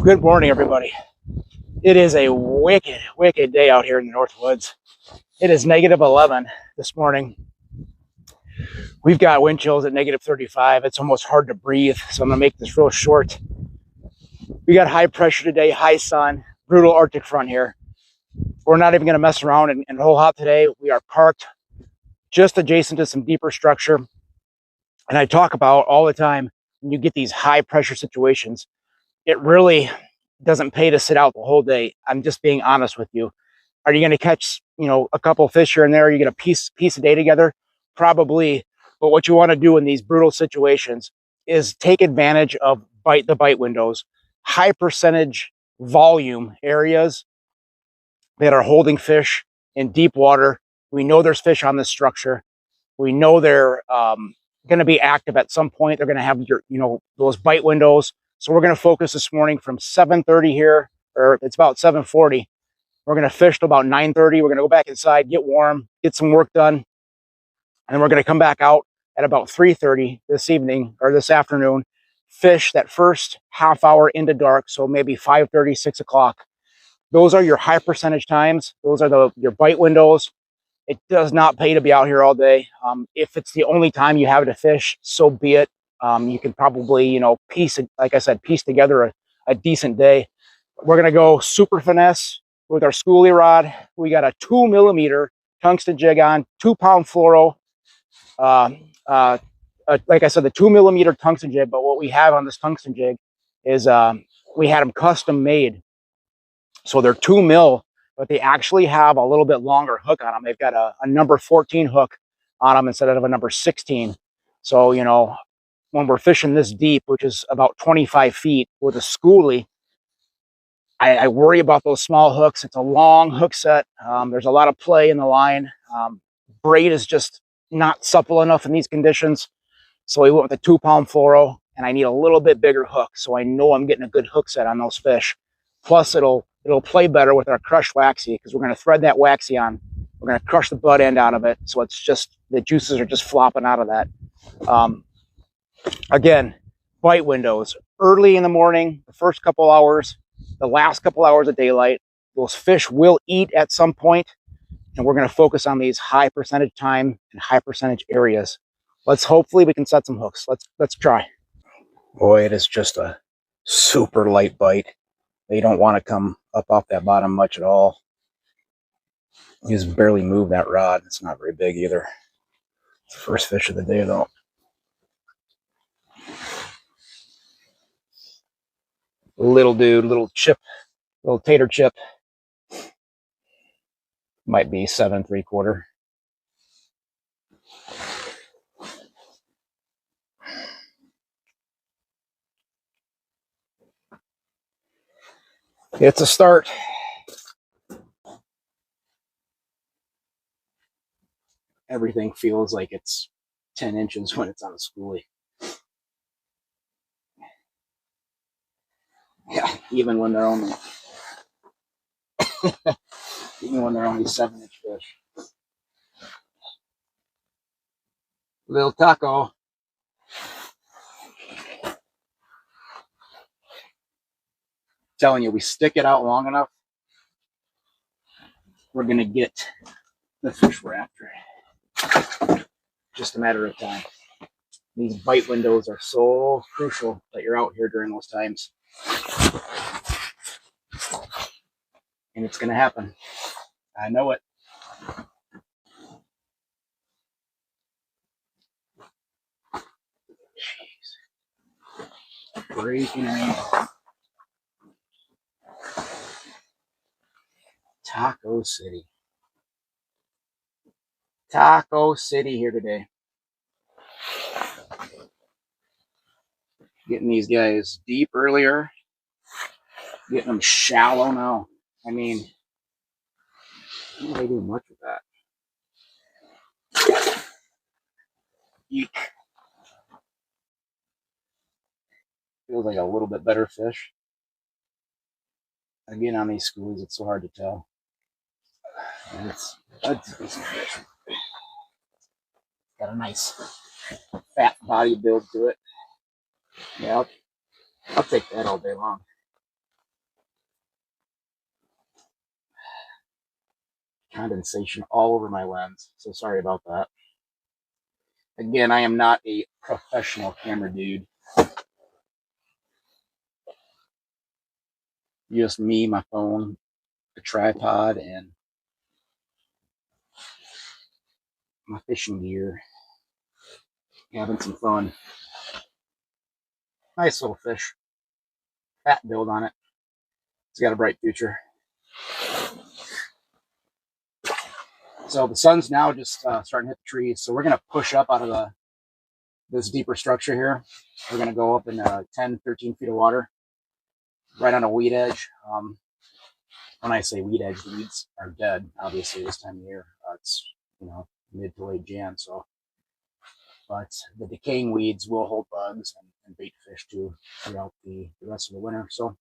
Good morning, everybody. It is a wicked, wicked day out here in the North Woods. It is -11 this morning. We've got wind chills at -35. It's almost hard to breathe, so I'm going to make this real short. We got high pressure today, high sun, brutal Arctic front here. We're not even going to mess around and hole hop today. We are parked just adjacent to some deeper structure. And I talk about all the time, when you get these high pressure situations, it really doesn't pay to sit out the whole day. I'm just being honest with you. Are you going to catch, a couple of fish here and there? Are you going to piece a day together? Probably. But what you want to do in these brutal situations is take advantage of the bite windows, high percentage volume areas that are holding fish in deep water. We know there's fish on this structure. We know they're going to be active at some point. They're going to have those bite windows. So we're going to focus this morning from 7:30 here, or it's about 7:40. We're going to fish till about 9:30. We're going to go back inside, get warm, get some work done. And then we're going to come back out at about 3:30 this evening or this afternoon, fish that first half hour into dark. So maybe 5:30, 6 o'clock. Those are your high percentage times. Those are your bite windows. It does not pay to be out here all day. If it's the only time you have to fish, so be it. You can probably, piece together a decent day. We're going to go super finesse with our schoolie rod. We got a 2mm tungsten jig on, 2-pound fluoro. Like I said, the 2mm tungsten jig, but what we have on this tungsten jig is we had them custom made. So they're 2 mil, but they actually have a little bit longer hook on them. They've got a number 14 hook on them instead of a number 16. So, when we're fishing this deep, which is about 25 feet with a schoolie, I worry about those small hooks. It's a long hook set. There's a lot of play in the line. Braid is just not supple enough in these conditions. So we went with a 2-pound fluoro, and I need a little bit bigger hook. So I know I'm getting a good hook set on those fish. Plus it'll play better with our crushed waxy, because we're going to thread that waxy on. We're going to crush the butt end out of it. So it's just, the juices are just flopping out of that. Again, bite windows early in the morning, the first couple hours, the last couple hours of daylight. Those fish will eat at some point, and we're going to focus on these high percentage time and high percentage areas. Hopefully we can set some hooks. Let's try. Boy, it is just a super light bite. They don't want to come up off that bottom much at all. You just barely move that rod. It's not very big either. It's the first fish of the day though. Little dude, little chip, little tater chip. Might be 7 3/4. It's a start. Everything feels like it's 10 inches when it's on a schoolie. Yeah, even when they're only 7-inch fish. Little taco. Telling you, we stick it out long enough, we're gonna get the fish we're after. Just a matter of time. These bite windows are so crucial that you're out here during those times. And it's gonna happen. I know it. Jeez. Breaking in. Taco City. Taco City here today. Getting these guys deep earlier. Getting them shallow now. I mean, I don't really do much with that. Eek. Feels like a little bit better fish. Again, on these schoolies, it's so hard to tell. And that's a decent fish. Got a nice fat body build to it. Yeah, I'll take that all day long. condensation all over my lens. So sorry about that. Again, I am not a professional camera dude. Just me, my phone, a tripod, and my fishing gear. Having some fun. Nice little fish. Fat build on it. It's got a bright future. So the sun's now just starting to hit the trees. So we're going to push up out of this deeper structure here. We're going to go up in 10, 13 feet of water, right on a weed edge. When I say weed edge, the weeds are dead, obviously, this time of year. It's, mid to late Jan. So, but the decaying weeds will hold bugs and bait fish too throughout the rest of the winter. So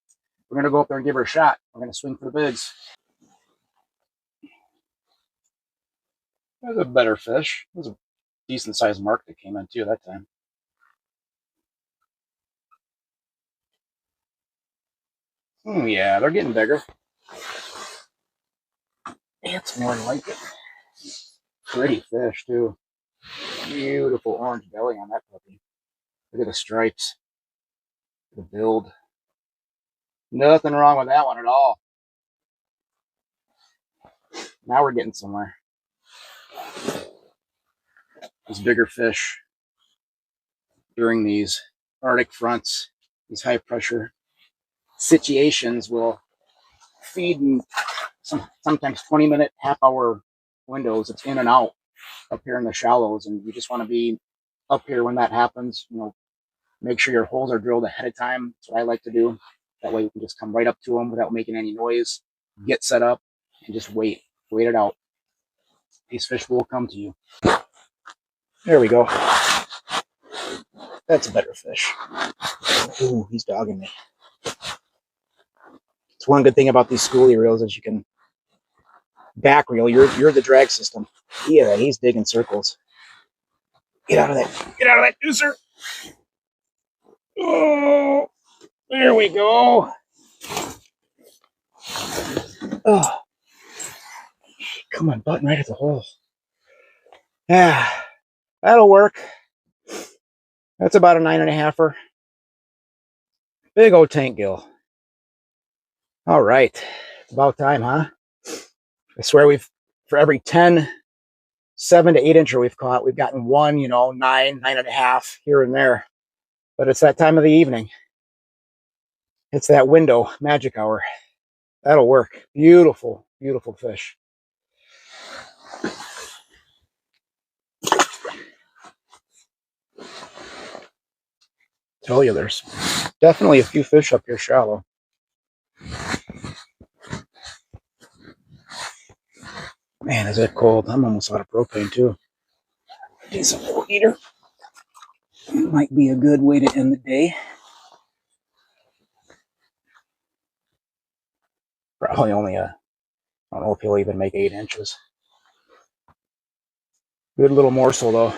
we're going to go up there and give her a shot. We're going to swing for the bigs. There's a better fish. There's a decent sized mark that came in too that time. Oh yeah, they're getting bigger. It's more like it. Pretty fish too. Beautiful orange belly on that puppy. Look at the stripes. The build. Nothing wrong with that one at all. Now we're getting somewhere. These bigger fish during these Arctic fronts, these high pressure situations will feed in sometimes 20-minute, half-hour windows. It's in and out up here in the shallows, and you just want to be up here when that happens. Make sure your holes are drilled ahead of time. That's what I like to do. That way you can just come right up to them without making any noise, get set up, and just wait it out. These fish will come to you. There we go. That's a better fish. Ooh, he's dogging me. It's one good thing about these schoolie reels is you can back reel. You're the drag system. Yeah, he's digging circles. Get out of that. Get out of that deucer. Oh, there we go. Oh, come on, button right at the hole. Yeah, that'll work. That's about a 9.5-er. Big old tank gill. All right, it's about time, huh? I swear for every 10 7 to 8 incher we've caught, we've gotten one, 9.5 here and there. But it's that time of the evening. It's that window, magic hour. That'll work. Beautiful, beautiful fish. Tell you, there's definitely a few fish up here shallow. Man, is it cold? I'm almost out of propane too. Decent little heater. Might be a good way to end the day. Probably only I don't know if he'll even make 8 inches. Good little morsel though.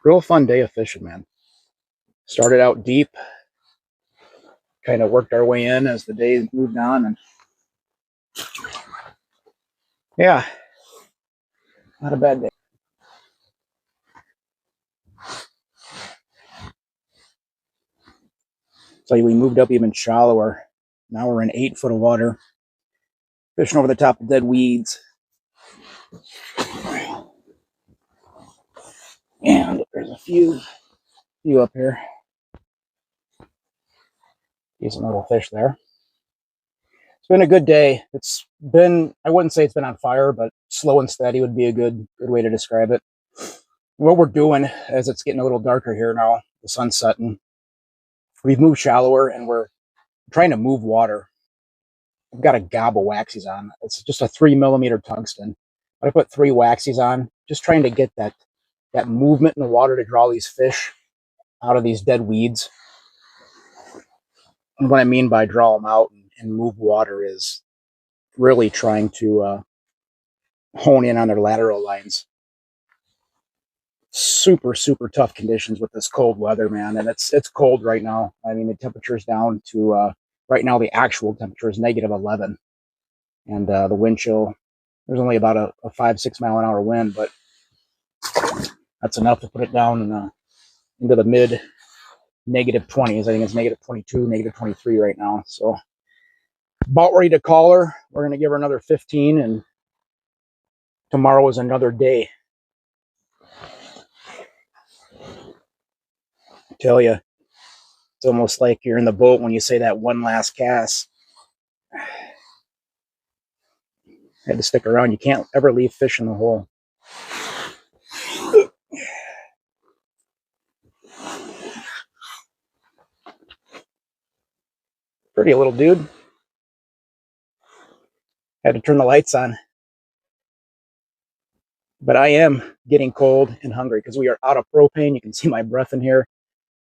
Real fun day of fishing, man. Started out deep, kind of worked our way in as the days moved on, and yeah, not a bad day. So we moved up even shallower. Now we're in 8 foot of water, fishing over the top of dead weeds. And there's a few up here. Decent little fish there. It's been a good day. It's been, I wouldn't say it's been on fire, but slow and steady would be a good way to describe it. What we're doing as it's getting a little darker here now, the sun's setting, we've moved shallower and we're trying to move water. I've got a gob of waxies on. It's just a 3mm tungsten. But I put 3 waxies on, just trying to get that movement in the water to draw these fish out of these dead weeds. And what I mean by draw them out and move water is really trying to hone in on their lateral lines. Super, super tough conditions with this cold weather, man. And it's cold right now. I mean, the temperature's down to Right now, the actual temperature is -11. And the wind chill, there's only about a 5-6 mile an hour wind, but that's enough to put it down into the mid -20s. I think it's -22, -23 right now. So about ready to call her. We're going to give her another 15, and tomorrow is another day. I tell you, it's almost like you're in the boat when you say that one last cast. I had to stick around. You can't ever leave fish in the hole. Pretty little dude. Had to turn the lights on. But I am getting cold and hungry because we are out of propane. You can see my breath in here.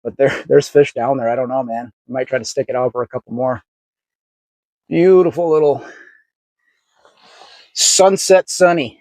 But there's fish down there. I don't know, man. I might try to stick it out for a couple more. Beautiful little sunset sunny.